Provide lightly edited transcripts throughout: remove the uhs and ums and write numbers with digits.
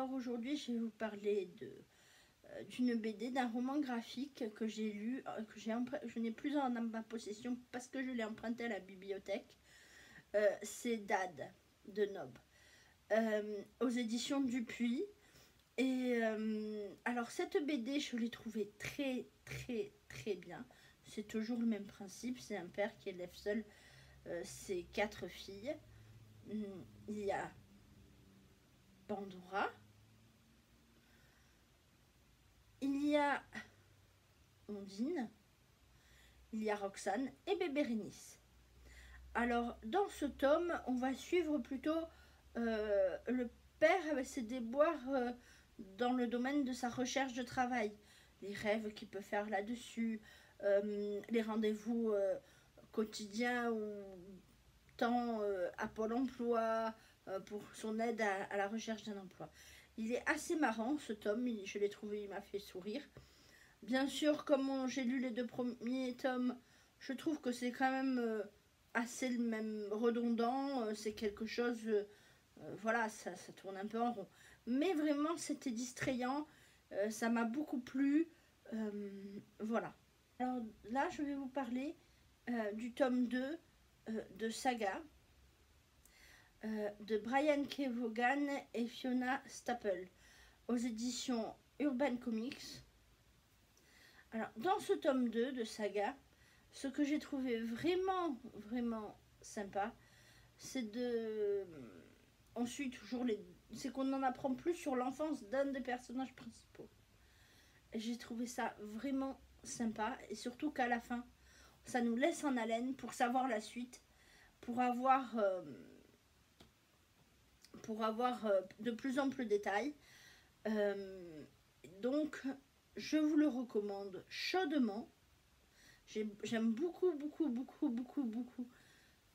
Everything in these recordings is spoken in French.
Alors aujourd'hui, je vais vous parler d'une BD, d'un roman graphique que j'ai lu, je n'ai plus en ma possession parce que je l'ai emprunté à la bibliothèque. C'est Dad de Nob, aux éditions Dupuis. Et alors cette BD, je l'ai trouvée très bien. C'est toujours le même principe, c'est un père qui élève seul ses 4 filles. Il y a Pandora, il y a Ondine, il y a Roxane et bébé Bérénice. Alors, dans ce tome, on va suivre plutôt le père avec ses déboires dans le domaine de sa recherche de travail. Les rêves qu'il peut faire là-dessus, les rendez-vous quotidiens ou temps à Pôle emploi pour son aide à la recherche d'un emploi. Il est assez marrant ce tome, je l'ai trouvé, il m'a fait sourire. Bien sûr, comme j'ai lu les 2 premiers tomes, je trouve que c'est quand même assez le même redondant. C'est quelque chose, voilà, ça tourne un peu en rond. Mais vraiment, c'était distrayant. Ça m'a beaucoup plu. Voilà. Alors là, je vais vous parler du tome 2 de Saga, de Brian K. Vaughan et Fiona Staples, aux éditions Urban Comics. Alors, dans ce tome 2 de Saga, ce que j'ai trouvé vraiment sympa, c'est on suit toujours c'est qu'on en apprend plus sur l'enfance d'un des personnages principaux. Et j'ai trouvé ça vraiment sympa, et surtout qu'à la fin, ça nous laisse en haleine pour savoir la suite, pour avoir de plus en plus de détails. Donc, je vous le recommande chaudement. J'aime beaucoup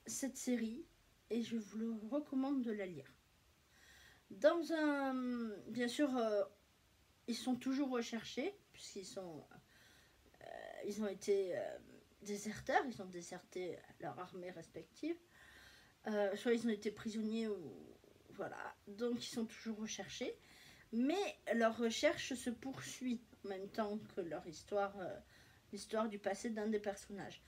cette série et je vous le recommande de la lire. Bien sûr, ils sont toujours recherchés puisqu'ils ont été déserteurs, ils ont déserté leur armée respective. Soit ils ont été prisonniers ou voilà, donc ils sont toujours recherchés. Mais leur recherche se poursuit en même temps que leur histoire, l'histoire du passé d'un des personnages.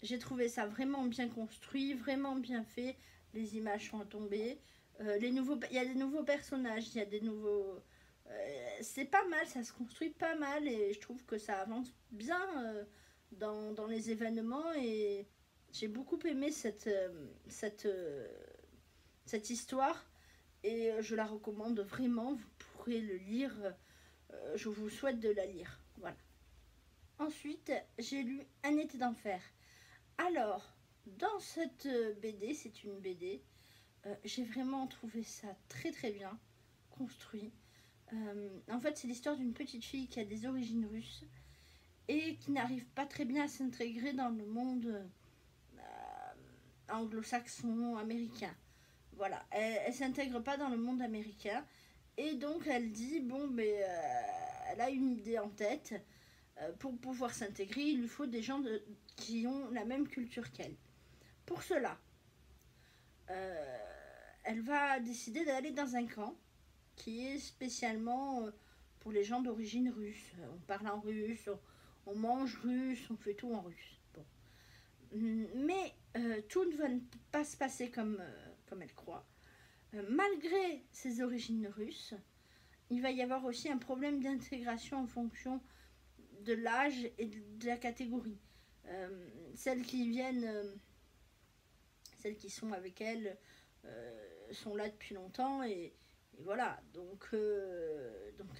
J'ai trouvé ça vraiment bien construit, vraiment bien fait. Les images sont tombées. Il y a des nouveaux personnages, il y a des nouveaux... c'est pas mal, ça se construit pas mal et je trouve que ça avance bien dans les événements et j'ai beaucoup aimé cette histoire et je la recommande vraiment. Vous pourrez le lire, je vous souhaite de la lire. Voilà. Ensuite, j'ai lu Un été d'enfer. Alors, dans cette BD, c'est une BD, j'ai vraiment trouvé ça très bien construit. En fait, c'est l'histoire d'une petite fille qui a des origines russes et qui n'arrive pas très bien à s'intégrer dans le monde anglo-saxon, américain. Voilà, elle s'intègre pas dans le monde américain et donc elle dit elle a une idée en tête. Pour pouvoir s'intégrer, il lui faut des gens qui ont la même culture qu'elle. Pour cela, elle va décider d'aller dans un camp qui est spécialement pour les gens d'origine russe. On parle en russe, on mange russe, on fait tout en russe. Bon. Mais tout ne va pas se passer comme elle croit. Malgré ses origines russes, il va y avoir aussi un problème d'intégration en fonction de l'âge et de la catégorie. Celles qui sont avec elle sont là depuis longtemps et voilà, donc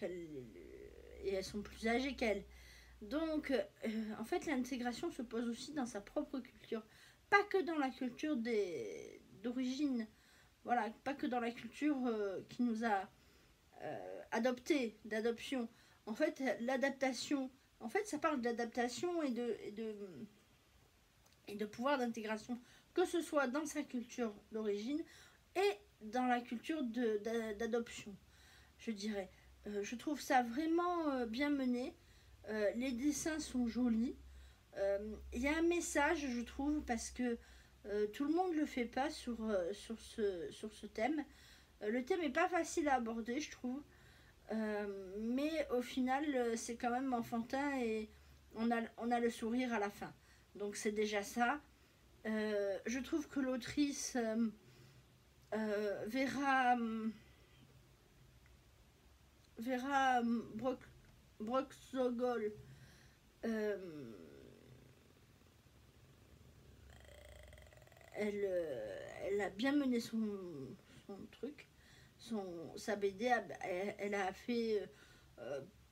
elles sont plus âgées qu'elle. Donc en fait l'intégration se pose aussi dans sa propre culture, pas que dans la culture d'origine, voilà, pas que dans la culture qui nous a d'adoption. En fait, l'adaptation, en fait, ça parle d'adaptation et de pouvoir d'intégration, que ce soit dans sa culture d'origine et dans la culture d'adoption, je dirais. Je trouve ça vraiment bien mené. Les dessins sont jolis. Il y a un message, je trouve, parce que tout le monde ne le fait pas sur ce thème. Le thème n'est pas facile à aborder, je trouve. Mais au final, c'est quand même enfantin et on a le sourire à la fin. Donc c'est déjà ça. Je trouve que l'autrice Vera Broxogol, euh, elle a bien mené son truc, sa BD, elle a fait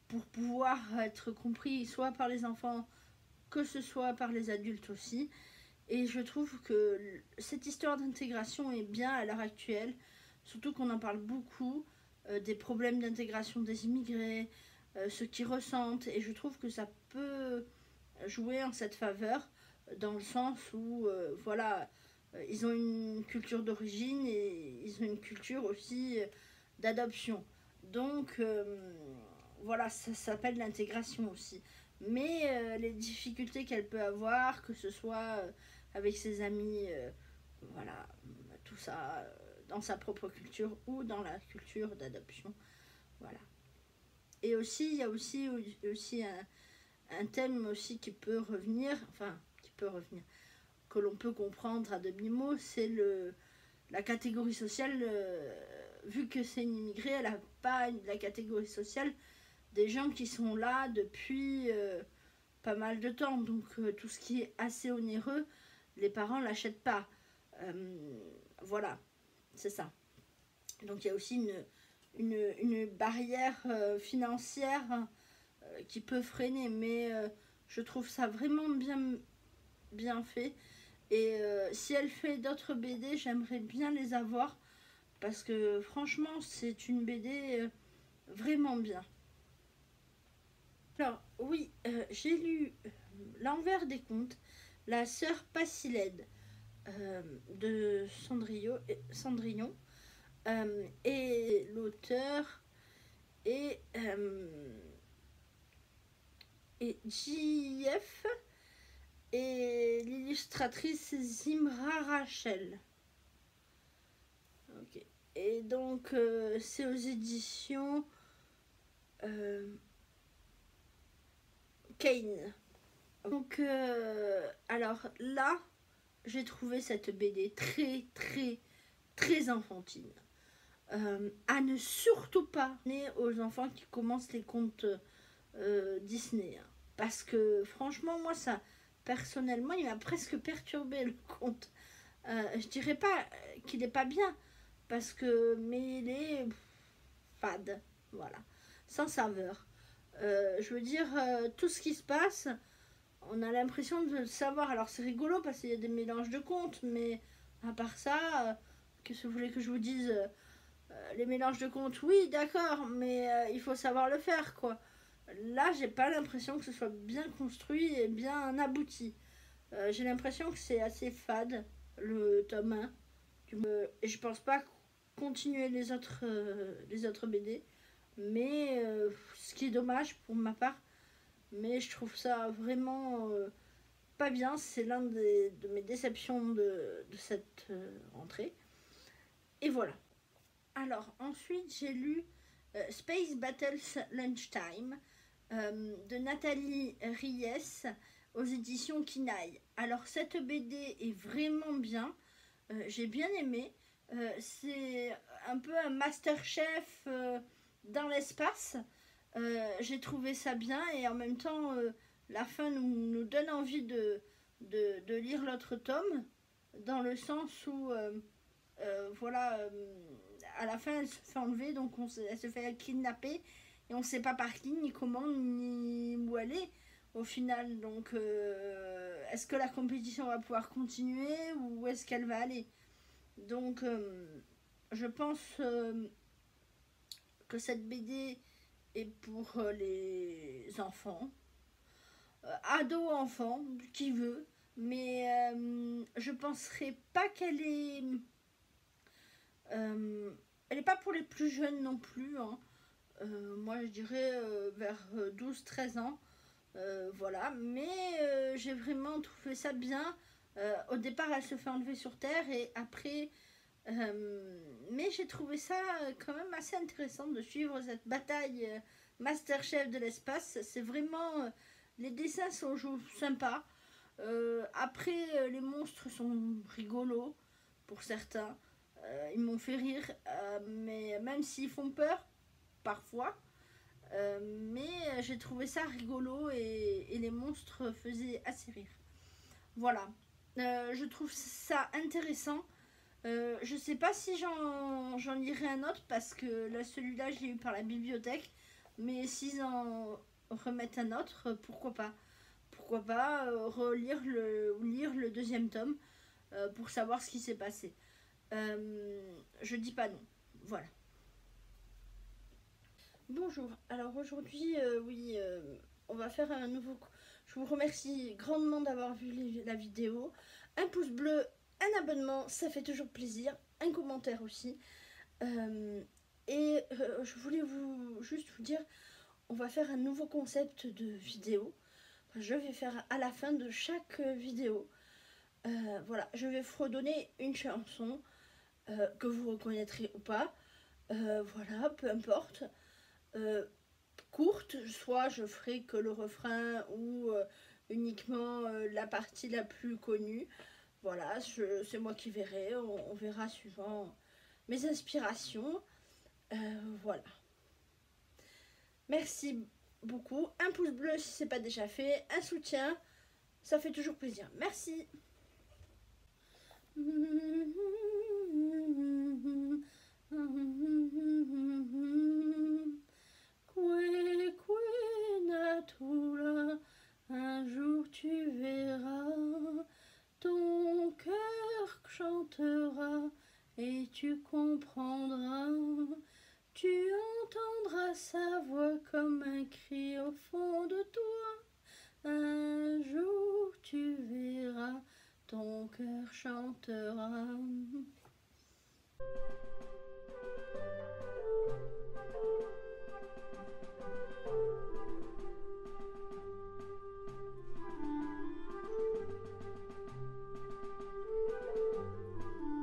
pour pouvoir être compris soit par les enfants que ce soit par les adultes aussi. Et je trouve que cette histoire d'intégration est bien à l'heure actuelle, surtout qu'on en parle beaucoup, des problèmes d'intégration des immigrés, ce qu'ils ressentent, et je trouve que ça peut jouer en cette faveur, dans le sens où, voilà, ils ont une culture d'origine et ils ont une culture aussi d'adoption. Donc, voilà, ça s'appelle l'intégration aussi. Mais les difficultés qu'elle peut avoir, que ce soit avec ses amis, voilà, tout ça, dans sa propre culture ou dans la culture d'adoption, voilà. Et aussi, il y a aussi un thème aussi qui peut revenir, enfin, qui peut revenir, que l'on peut comprendre à demi-mot, c'est la catégorie sociale, vu que c'est une immigrée, elle n'a pas la catégorie sociale des gens qui sont là depuis pas mal de temps. Donc tout ce qui est assez onéreux, les parents l'achètent pas. Voilà, c'est ça. Donc il y a aussi une barrière financière qui peut freiner, mais je trouve ça vraiment bien fait. Et si elle fait d'autres BD, j'aimerais bien les avoir parce que franchement, c'est une BD vraiment bien. Alors, oui, j'ai lu L'envers des contes, La sœur Passilède de Cendrillon. Et l'auteur est JF et l'illustratrice Zimra Rachel. Okay. Et donc, c'est aux éditions Kane. Donc, alors là, j'ai trouvé cette BD très enfantine. À ne surtout pas donner aux enfants qui commencent les contes Disney. Hein. Parce que franchement, moi, ça, personnellement, il m'a presque perturbé le conte. Je dirais pas qu'il n'est pas bien, mais il est fade, voilà, sans saveur. Je veux dire, tout ce qui se passe, on a l'impression de le savoir. Alors c'est rigolo parce qu'il y a des mélanges de contes, mais à part ça, qu'est-ce que vous voulez que je vous dise les mélanges de contes, oui, d'accord, mais il faut savoir le faire, quoi. Là, j'ai pas l'impression que ce soit bien construit et bien abouti. J'ai l'impression que c'est assez fade, le tome 1. Et je pense pas continuer les autres BD. Mais ce qui est dommage pour ma part. Mais je trouve ça vraiment pas bien. C'est l'un de mes déceptions de cette rentrée. Et voilà. Alors, ensuite, j'ai lu Space Battles Lunchtime de Nathalie Ries aux éditions Kinaï. Alors, cette BD est vraiment bien. J'ai bien aimé. C'est un peu un Masterchef dans l'espace. J'ai trouvé ça bien et en même temps, la fin nous donne envie de lire l'autre tome, dans le sens où, voilà, à la fin, elle se fait enlever, donc elle se fait kidnapper et on ne sait pas par qui, ni comment, ni où elle est au final. Donc, est-ce que la compétition va pouvoir continuer ou est-ce qu'elle va aller? Donc, je pense que cette BD est pour les enfants, ados, enfants, qui veut, mais je penserais pas qu'elle est. Elle n'est pas pour les plus jeunes non plus. Hein. Moi, je dirais vers 12-13 ans. Voilà, mais j'ai vraiment trouvé ça bien. Au départ, elle se fait enlever sur Terre et après, Mais j'ai trouvé ça quand même assez intéressant de suivre cette bataille Masterchef de l'espace. C'est vraiment... les dessins sont sympas. Après, les monstres sont rigolos pour certains. Ils m'ont fait rire, mais même s'ils font peur, parfois. Mais j'ai trouvé ça rigolo et les monstres faisaient assez rire. Voilà. Je trouve ça intéressant. Je sais pas si j'en lirai un autre parce que là, celui-là, je l'ai eu par la bibliothèque. Mais s'ils en remettent un autre, pourquoi pas? Pourquoi pas lire le deuxième tome pour savoir ce qui s'est passé. Je dis pas non. Voilà. Bonjour. Alors aujourd'hui, oui, on va faire un nouveau... Je vous remercie grandement d'avoir vu la vidéo. Un pouce bleu, un abonnement, ça fait toujours plaisir. Un commentaire aussi. Je voulais juste vous dire, on va faire un nouveau concept de vidéo. Je vais faire à la fin de chaque vidéo. Voilà, je vais fredonner une chanson que vous reconnaîtrez ou pas. Voilà, peu importe. Courte, soit je ferai que le refrain ou uniquement la partie la plus connue. Voilà, c'est moi qui verrai, on verra suivant mes inspirations. Voilà. Merci beaucoup. Un pouce bleu si ce n'est pas déjà fait, un soutien, ça fait toujours plaisir. Merci. Un jour tu verras, ton cœur chantera et tu comprendras. Tu entendras sa voix comme un cri au fond de toi. Un jour tu verras, ton cœur chantera.